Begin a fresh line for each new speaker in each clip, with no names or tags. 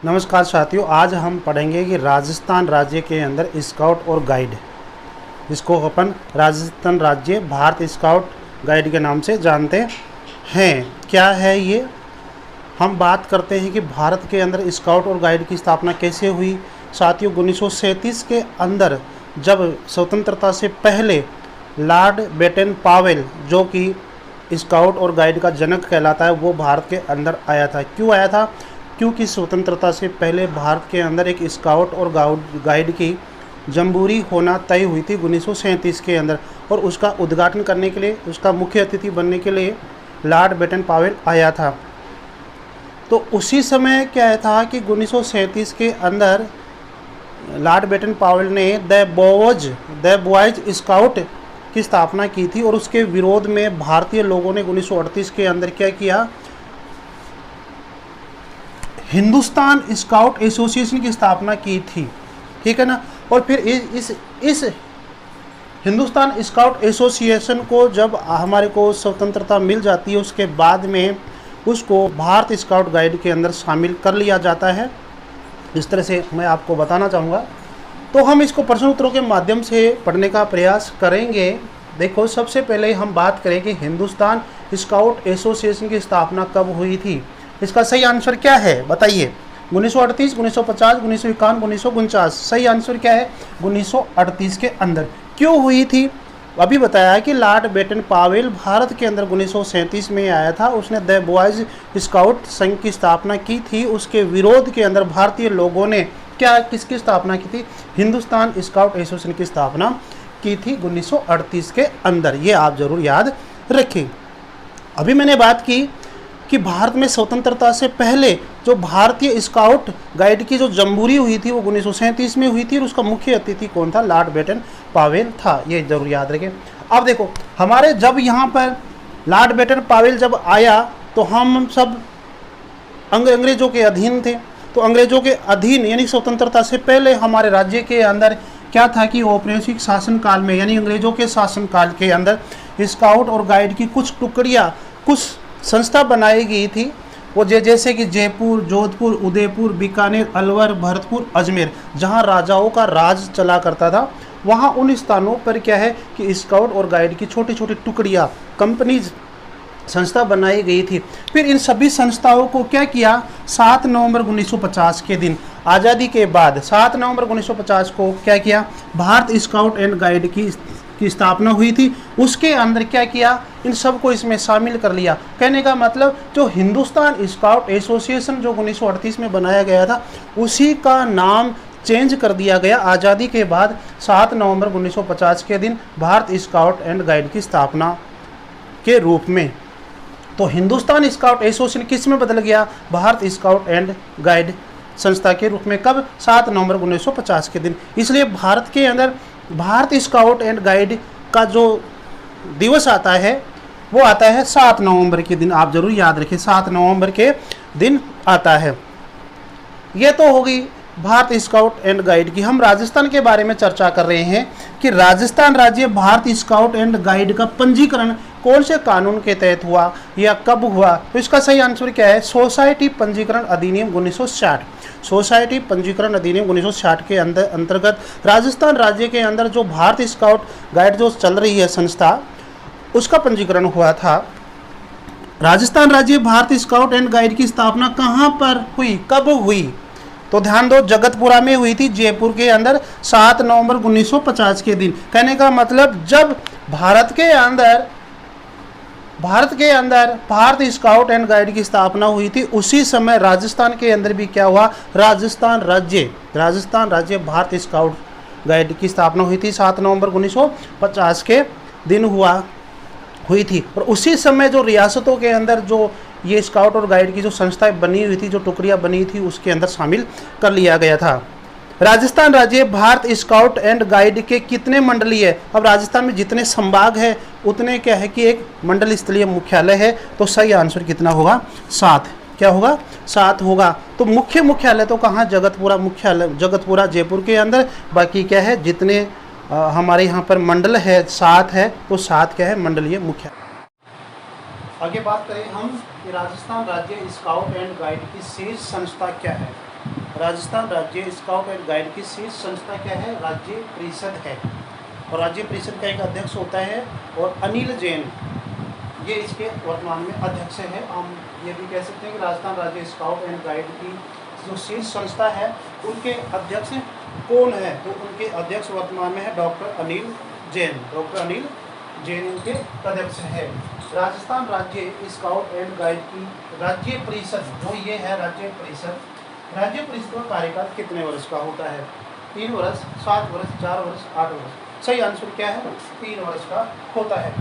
नमस्कार साथियों, आज हम पढ़ेंगे कि राजस्थान राज्य के अंदर स्काउट और गाइड, जिसको अपन राजस्थान राज्य भारत स्काउट गाइड के नाम से जानते हैं। क्या है ये? हम बात करते हैं कि भारत के अंदर स्काउट और गाइड की स्थापना कैसे हुई। साथियों, 1937 के अंदर जब स्वतंत्रता से पहले लॉर्ड बेटन पावेल, जो कि स्काउट और गाइड का जनक कहलाता है, वो भारत के अंदर आया था। क्यों आया था? क्योंकि स्वतंत्रता से पहले भारत के अंदर एक स्काउट और गाइड की जमहूरी होना तय हुई थी 1937 के अंदर, और उसका उद्घाटन करने के लिए, उसका मुख्य अतिथि बनने के लिए लॉर्ड बेटन पावेल आया था। तो उसी समय क्या था कि 1937 के अंदर लॉर्ड बेटन पावेल ने द बॉयज स्काउट की स्थापना की थी, और उसके विरोध में भारतीय लोगों ने 1938 के अंदर क्या किया, हिंदुस्तान स्काउट एसोसिएशन की स्थापना की थी। ठीक है ना। और फिर इस हिंदुस्तान स्काउट एसोसिएशन को जब हमारे को स्वतंत्रता मिल जाती है, उसके बाद में उसको भारत स्काउट गाइड के अंदर शामिल कर लिया जाता है। इस तरह से मैं आपको बताना चाहूँगा। तो हम इसको प्रश्न उत्तरों के माध्यम से पढ़ने का प्रयास करेंगे। देखो, सबसे पहले हम बात करें कि हिंदुस्तान स्काउट एसोसिएशन की स्थापना कब हुई थी। इसका सही आंसर क्या है बताइए? 1938, 1950, 1951, 1949। सही आंसर क्या है? 1938 के अंदर। क्यों हुई थी? अभी बताया कि लॉर्ड बेटन पावेल भारत के अंदर 1937 में आया था। उसने द बॉयज स्काउट संघ की स्थापना की थी। उसके विरोध के अंदर भारतीय लोगों ने किसकी स्थापना की थी? हिंदुस्तान स्काउट एसोसिएशन की स्थापना की थी 1938 के अंदर। ये आप जरूर याद रखें। अभी मैंने बात की कि भारत में स्वतंत्रता से पहले जो भारतीय स्काउट गाइड की जो जमहूरी हुई थी वो 1937 में हुई थी, और उसका मुख्य अतिथि कौन था? लॉर्ड बेटन पावेल था। ये जरूर याद रखें। अब देखो, हमारे जब यहाँ पर लॉर्ड बेटन पावेल जब आया तो हम सब अंग्रेजों के अधीन थे। तो अंग्रेजों के अधीन यानी स्वतंत्रता से पहले हमारे राज्य के अंदर क्या था कि औपनिवेशिक शासनकाल में, यानी अंग्रेजों के शासनकाल के अंदर स्काउट और गाइड की कुछ टुकड़ियाँ, कुछ संस्था बनाई गई थी। वो जैसे कि जयपुर, जोधपुर, उदयपुर, बीकानेर, अलवर, भरतपुर, अजमेर, जहाँ राजाओं का राज चला करता था, वहाँ उन स्थानों पर क्या है कि स्काउट और गाइड की छोटी छोटी टुकड़ियाँ, कंपनीज, संस्था बनाई गई थी। फिर इन सभी संस्थाओं को क्या किया, 7 नवंबर 1950 के दिन, आज़ादी के बाद 7 नवंबर 1950 को क्या किया, भारत स्काउट एंड गाइड की स्थापना हुई थी। उसके अंदर क्या किया, इन सबको इसमें शामिल कर लिया। कहने का मतलब जो हिंदुस्तान स्काउट एसोसिएशन जो 1938 में बनाया गया था, उसी का नाम चेंज कर दिया गया आज़ादी के बाद 7 नवंबर 1950 के दिन भारत स्काउट एंड गाइड की स्थापना के रूप में। तो हिंदुस्तान स्काउट एसोसिएशन किस में बदल गया? भारत स्काउट एंड गाइड संस्था के रूप में। कब? 7 नवंबर 1950 के दिन। इसलिए भारत के अंदर भारत स्काउट एंड गाइड का जो दिवस आता है वो आता है 7 नवंबर के दिन। आप जरूर याद रखें, 7 नवंबर के दिन आता है। ये तो होगी भारत स्काउट एंड गाइड की। हम राजस्थान के बारे में चर्चा कर रहे हैं कि राजस्थान राज्य भारत स्काउट एंड गाइड का पंजीकरण कौन से कानून के तहत हुआ या कब हुआ? तो इसका सही आंसर क्या है? सोसाइटी पंजीकरण अधिनियम 1960। सोसाइटी पंजीकरण अधिनियम 1960 के अंतर्गत राजस्थान राज्य के अंदर जो भारत स्काउट गाइड जो चल रही है संस्था, उसका पंजीकरण हुआ था। राजस्थान राज्य भारत स्काउट एंड गाइड की स्थापना कहाँ पर हुई, कब हुई? तो ध्यान दो, जगतपुरा में हुई थी, जयपुर के अंदर, 7 नवंबर 1950 के दिन। कहने का मतलब जब भारत के अंदर भारत स्काउट एंड गाइड की स्थापना हुई थी, उसी समय राजस्थान के अंदर भी क्या हुआ, राजस्थान राज्य भारत स्काउट गाइड की स्थापना हुई थी 7 नवंबर 1950 के दिन हुई थी। और उसी समय जो रियासतों के अंदर जो ये स्काउट और गाइड की जो संस्थाएं बनी हुई थी, जो टुकड़ियां बनी थी, उसके अंदर शामिल कर लिया गया था। राजस्थान राज्य भारत स्काउट एंड गाइड के कितने मंडलीय है? अब राजस्थान में जितने संभाग है उतने क्या है कि एक मंडल स्थलीय मुख्यालय है। तो सही आंसर कितना होगा? 7। क्या होगा? 7 होगा। तो मुख्यालय तो कहाँ? जगतपुरा जयपुर के अंदर। बाकी क्या है, जितने हमारे यहाँ पर मंडल है 7 है, तो 7 क्या है? मंडलीय मुख्यालय। आगे बात करें हम कि राजस्थान राज्य स्काउट एंड गाइड की शीर्ष संस्था क्या है। राजस्थान राज्य स्काउट एंड गाइड की शीर्ष संस्था क्या है? राज्य परिषद है। और राज्य परिषद का एक अध्यक्ष होता है और अनिल जैन ये इसके वर्तमान में अध्यक्ष है। हम ये भी कह सकते हैं कि राजस्थान राज्य स्काउट एंड गाइड की जो शीर्ष संस्था है उनके अध्यक्ष कौन है? तो उनके अध्यक्ष वर्तमान में है डॉक्टर अनिल जैन। डॉक्टर अनिल जैन उनके अध्यक्ष है। राजस्थान राज्य स्काउट एंड गाइड की राज्य परिषद जो ये है राज्य परिषद का कार्यकाल कितने वर्ष का होता है? 3 वर्ष, 7 वर्ष, 4 वर्ष, 8 वर्ष। सही आंसर क्या है? 3 वर्ष का होता है।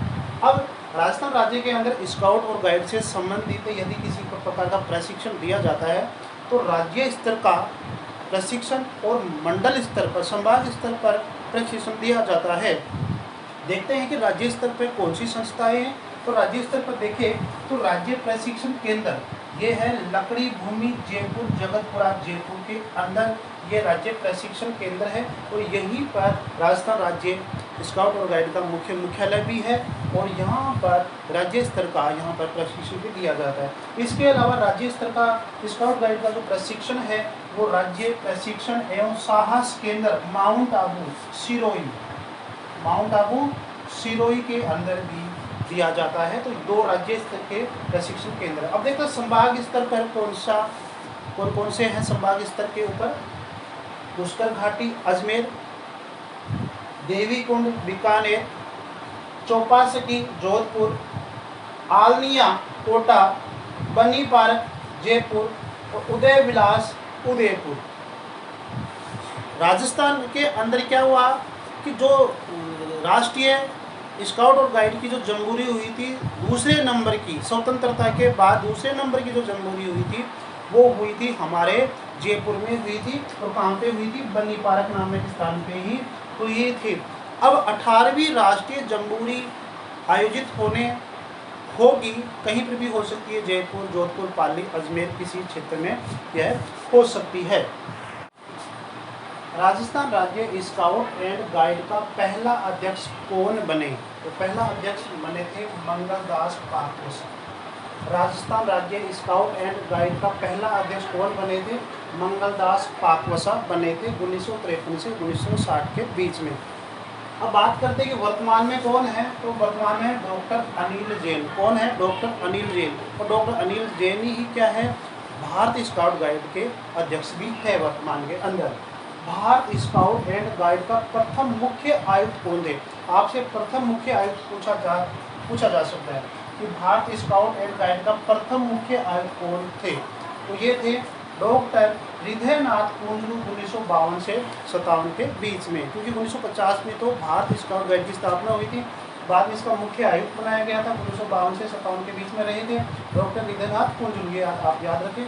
अब राजस्थान राज्य के अंदर स्काउट और गाइड से संबंधित यदि किसी प्रकार का प्रशिक्षण दिया जाता है तो राज्य स्तर का प्रशिक्षण और मंडल स्तर पर, संभाग स्तर पर प्रशिक्षण दिया जाता है। देखते हैं कि राज्य स्तर पर कौन सी संस्थाएं हैं। तो राज्य स्तर पर देखें तो राज्य प्रशिक्षण केंद्र ये है लकड़ी भूमि जयपुर जगतपुरा जयपुर के अंदर ये राज्य प्रशिक्षण केंद्र है। और यहीं पर राजस्थान राज्य स्काउट और गाइड का मुख्यालय भी है और यहाँ पर राज्य स्तर का यहाँ पर प्रशिक्षण भी दिया जाता है। इसके अलावा राज्य स्तर का स्काउट गाइड का जो प्रशिक्षण है वो राज्य प्रशिक्षण एवं साहस केंद्र माउंट आबू सिरोही के अंदर भी दिया जाता है। तो 2 राज्य स्तर के प्रशिक्षण केंद्र। अब देखो संभाग स्तर पर कौन से हैं? संभाग स्तर के ऊपर पुष्कर घाटी अजमेर, देवी कुंड बीकानेर, चौपासटी जोधपुर, आलनिया कोटा, बनी पार्क जयपुर और उदय विलास उदयपुर। राजस्थान के अंदर क्या हुआ कि जो राष्ट्रीय स्काउट और गाइड की जो जमहूरी हुई थी दूसरे नंबर की, स्वतंत्रता के बाद दूसरे नंबर की जो जमहूरी हुई थी वो हुई थी हमारे जयपुर में हुई थी। और कहाँ पे हुई थी? बनी पार्क नामक स्थान पे ही हुई थी। अब 18वीं राष्ट्रीय जमहूरी आयोजित होगी, कहीं पर भी हो सकती है, जयपुर, जोधपुर, पाली, अजमेर किसी क्षेत्र में यह हो सकती है। राजस्थान राज्य स्काउट एंड गाइड का पहला अध्यक्ष कौन बने? तो पहला अध्यक्ष बने थे मंगलदास पाकवसा। राजस्थान राज्य स्काउट एंड गाइड का पहला अध्यक्ष कौन बने थे? मंगलदास पाकवसा बने थे 1953 से 1960 के बीच में। अब बात करते हैं कि वर्तमान में कौन है। तो वर्तमान में डॉक्टर अनिल जैन। कौन है? डॉक्टर अनिल जैन। और डॉक्टर अनिल जैन ही क्या है? भारत स्काउट गाइड के अध्यक्ष भी है वर्तमान के अंदर। भारत स्काउट एंड गाइड का प्रथम मुख्य आयुक्त कौन थे? आपसे प्रथम मुख्य आयुक्त पूछा जा सकता है कि भारत स्काउट एंड गाइड का प्रथम मुख्य आयुक्त कौन थे? तो ये थे डॉक्टर हृदयनाथ कुंजरू 1952 से 57 के बीच में, क्योंकि 1950 में तो भारत स्काउट गाइड की स्थापना हुई थी। बाद में इसका मुख्य आयुक्त बनाया गया था। 1952 से 57 के बीच में रहे थे डॉक्टर हृदयनाथ कुंजरू, ये आप याद रखें।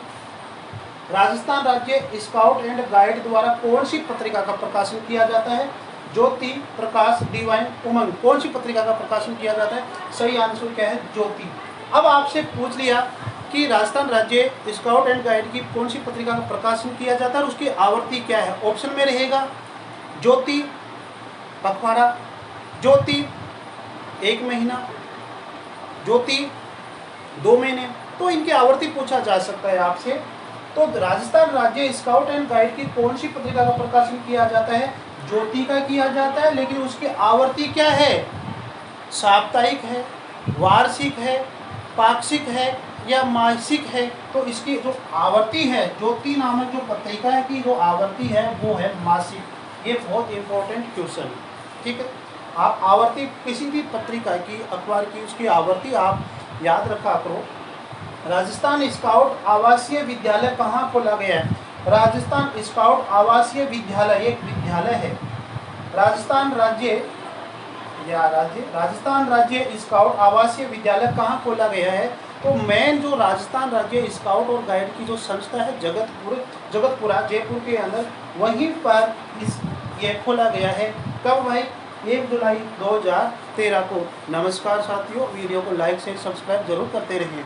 राजस्थान राज्य स्काउट एंड गाइड द्वारा कौन सी पत्रिका का प्रकाशन किया जाता है? ज्योति प्रकाश डिवाइन उमंग। कौन सी पत्रिका का प्रकाशन किया जाता है? सही आंसर क्या है? ज्योति। अब आपसे पूछ लिया कि राजस्थान राज्य स्काउट एंड गाइड की कौन सी पत्रिका का प्रकाशन किया जाता है और उसकी आवृत्ति क्या है? ऑप्शन में रहेगा ज्योति पखवाड़ा, ज्योति 1 महीना, ज्योति 2 महीने। तो इनकी आवृत्ति पूछा जा सकता है आपसे। तो राजस्थान राज्य स्काउट एंड गाइड की कौन सी पत्रिका का प्रकाशन किया जाता है? ज्योति का किया जाता है, लेकिन उसकी आवृत्ति क्या है? साप्ताहिक है, वार्षिक है, पाक्षिक है या मासिक है? तो इसकी जो आवृत्ति है, ज्योति नामक जो पत्रिका की जो आवृत्ति है वो है मासिक। ये बहुत इंपॉर्टेंट क्वेश्चन है, ठीक है। आप आवृत्ति किसी भी पत्रिका की, अखबार की, उसकी आवृत्ति आप याद रखा करो। राजस्थान स्काउट आवासीय विद्यालय कहाँ खोला गया है? राजस्थान स्काउट आवासीय विद्यालय एक विद्यालय है। राजस्थान राज्य स्काउट आवासीय विद्यालय कहाँ खोला गया है? तो मेन जो राजस्थान राज्य स्काउट और गाइड की जो संस्था है जगतपुरा जयपुर के अंदर, वहीं पर ये खोला गया है। कब भाई? 1 जुलाई 2013 को। नमस्कार साथियों, वीडियो को लाइक शेयर सब्सक्राइब जरूर करते रहिए।